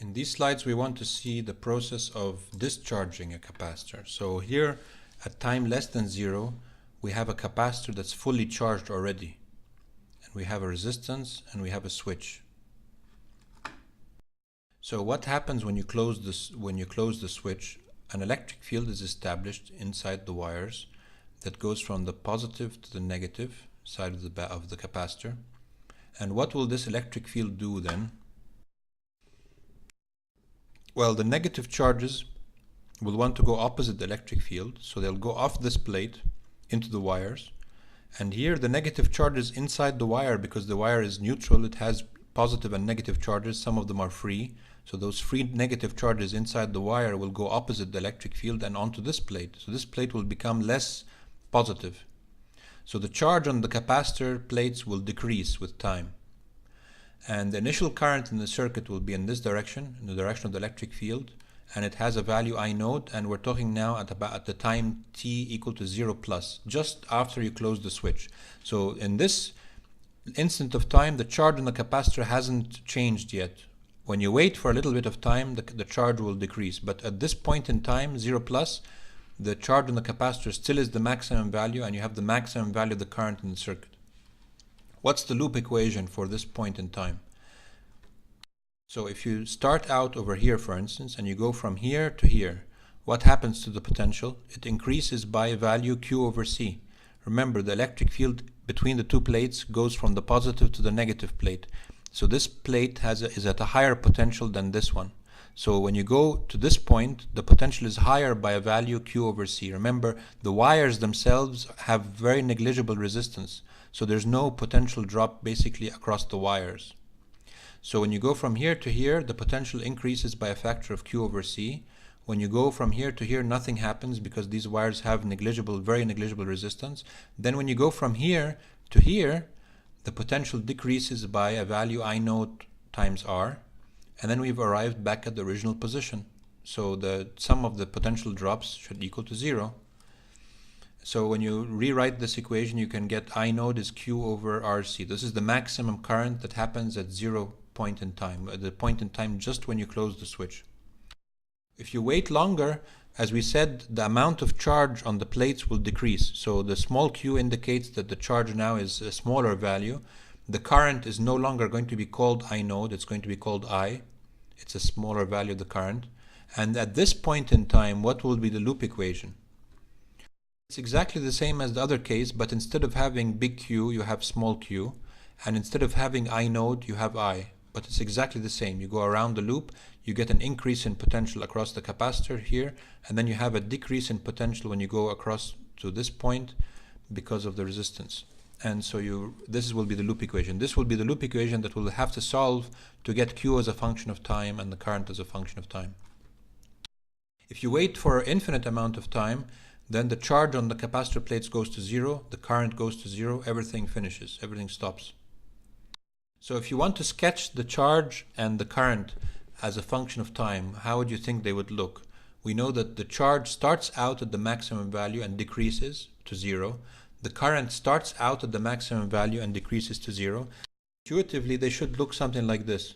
In these slides, we want to see the process of discharging a capacitor. So here, at time less than 0, we have a capacitor that's fully charged already. And we have a resistance and we have a switch. So what happens when you close the switch? An electric field is established inside the wires that goes from the positive to the negative side of the capacitor. And what will this electric field do then? Well, the negative charges will want to go opposite the electric field, so they'll go off this plate into the wires. And here the negative charges inside the wire, because the wire is neutral, it has positive and negative charges, some of them are free. So those free negative charges inside the wire will go opposite the electric field and onto this plate. So this plate will become less positive. So the charge on the capacitor plates will decrease with time. And the initial current in the circuit will be in this direction, in the direction of the electric field, and it has a value I naught, and we're talking now at the time t equal to 0 plus, just after you close the switch. So in this instant of time, the charge on the capacitor hasn't changed yet. When you wait for a little bit of time, the charge will decrease. But at this point in time, 0 plus, the charge on the capacitor still is the maximum value, and you have the maximum value of the current in the circuit. What's the loop equation for this point in time? So if you start out over here, for instance, and you go from here to here, what happens to the potential? It increases by value Q over C. Remember, the electric field between the two plates goes from the positive to the negative plate. So this plate is at a higher potential than this one. So when you go to this point, the potential is higher by a value Q over C. Remember, the wires themselves have very negligible resistance. So there's no potential drop basically across the wires. So when you go from here to here, the potential increases by a factor of Q over C. When you go from here to here, nothing happens because these wires have very negligible resistance. Then when you go from here to here, the potential decreases by a value I naught times R. And then we've arrived back at the original position. So the sum of the potential drops should equal to 0. So when you rewrite this equation, you can get I naught is Q over RC. This is the maximum current that happens at 0 point in time, at the point in time just when you close the switch. If you wait longer, as we said, the amount of charge on the plates will decrease. So the small q indicates that the charge now is a smaller value. The current is no longer going to be called I naught, it's going to be called I. It's a smaller value of the current. And at this point in time, what will be the loop equation? It's exactly the same as the other case, but instead of having big Q, you have small q. And instead of having I naught, you have I. But it's exactly the same. You go around the loop, you get an increase in potential across the capacitor here, and then you have a decrease in potential when you go across to this point because of the resistance. And so this will be the loop equation. This will be the loop equation that we'll have to solve to get Q as a function of time and the current as a function of time. If you wait for an infinite amount of time, then the charge on the capacitor plates goes to 0, the current goes to 0, everything finishes, everything stops. So if you want to sketch the charge and the current as a function of time, how would you think they would look? We know that the charge starts out at the maximum value and decreases to 0. The current starts out at the maximum value and decreases to 0. Intuitively, they should look something like this.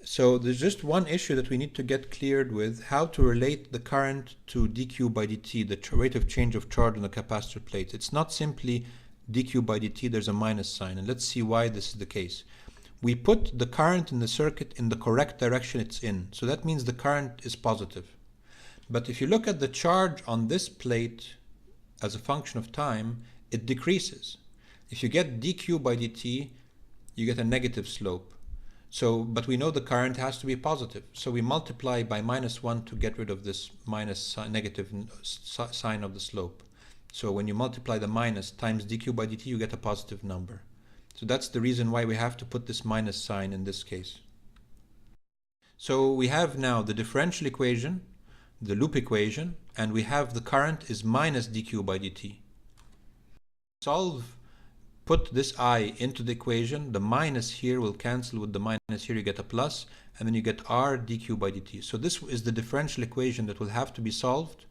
So there's just one issue that we need to get cleared with, how to relate the current to dq by dt, the rate of change of charge on the capacitor plate. It's not simply dq by dt, there's a minus sign, and let's see why this is the case. We put the current in the circuit in the correct direction it's in, so that means the current is positive. But if you look at the charge on this plate as a function of time, it decreases. If you get dq by dt, you get a negative slope. But we know the current has to be positive, so we multiply by -1 to get rid of this negative sign of the slope. So when you multiply the minus times dq by dt, you get a positive number. So that's the reason why we have to put this minus sign in this case. So we have now the differential equation, the loop equation, and we have the current is minus dq by dt. Put this I into the equation, the minus here will cancel with the minus here, you get a plus, and then you get R dq by dt. So this is the differential equation that will have to be solved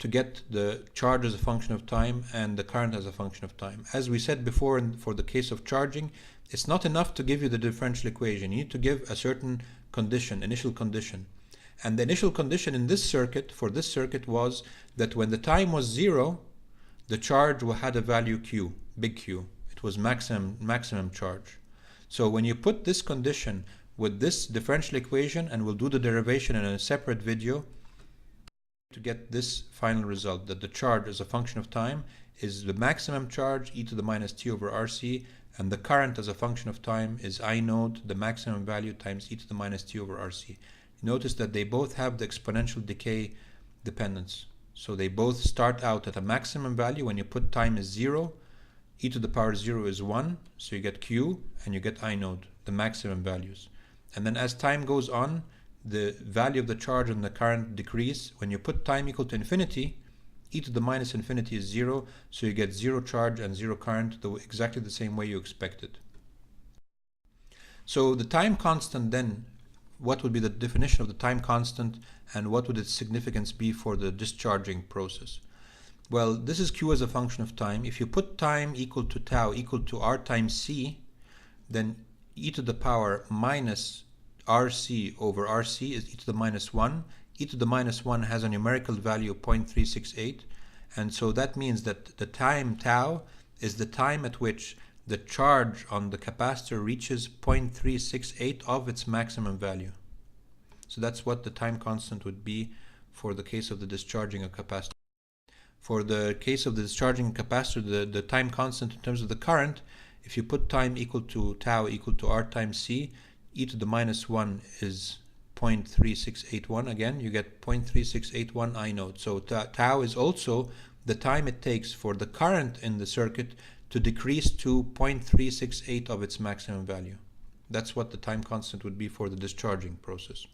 to get the charge as a function of time and the current as a function of time. As we said before, for the case of charging, it's not enough to give you the differential equation. You need to give a certain condition, initial condition. And the initial condition in this circuit, for this circuit, was that when the time was 0, the charge had a value Q, big Q. It was maximum charge. So when you put this condition with this differential equation, and we'll do the derivation in a separate video, to get this final result, that the charge as a function of time is the maximum charge e to the minus t over RC, and the current as a function of time is I naught, the maximum value, times e to the minus t over RC. Notice that they both have the exponential decay dependence. So they both start out at a maximum value. When you put time is 0, e to the power 0 is 1, so you get Q and you get I naught, the maximum values. And then as time goes on, the value of the charge and the current decrease. When you put time equal to infinity, e to the minus infinity is 0, so you get 0 charge and 0 current, exactly the same way you expected. So the time constant then, what would be the definition of the time constant, and what would its significance be for the discharging process? Well, this is Q as a function of time. If you put time equal to tau equal to R times C, then e to the power minus RC over RC is e to the minus 1. E to the minus 1 has a numerical value of 0.368, and so that means that the time tau is the time at which the charge on the capacitor reaches 0.368 of its maximum value. So that's what the time constant would be for the case of the discharging a capacitor. For the case of the discharging capacitor, the time constant in terms of the current, if you put time equal to tau equal to R times C, e to the minus 1 is 0.3681. Again, you get 0.3681 I naught. So tau is also the time it takes for the current in the circuit to decrease to 0.368 of its maximum value. That's what the time constant would be for the discharging process.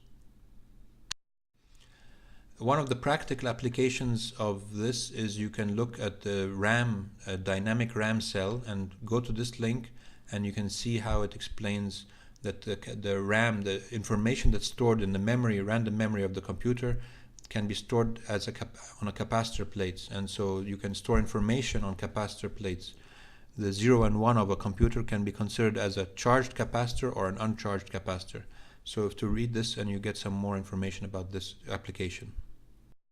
One of the practical applications of this is you can look at the RAM, dynamic RAM cell, and go to this link, and you can see how it explains that the RAM, the information that's stored in the memory, random memory of the computer, can be stored as on a capacitor plates. And so you can store information on capacitor plates. The 0 and 1 of a computer can be considered as a charged capacitor or an uncharged capacitor. So if to read this and you get some more information about this application.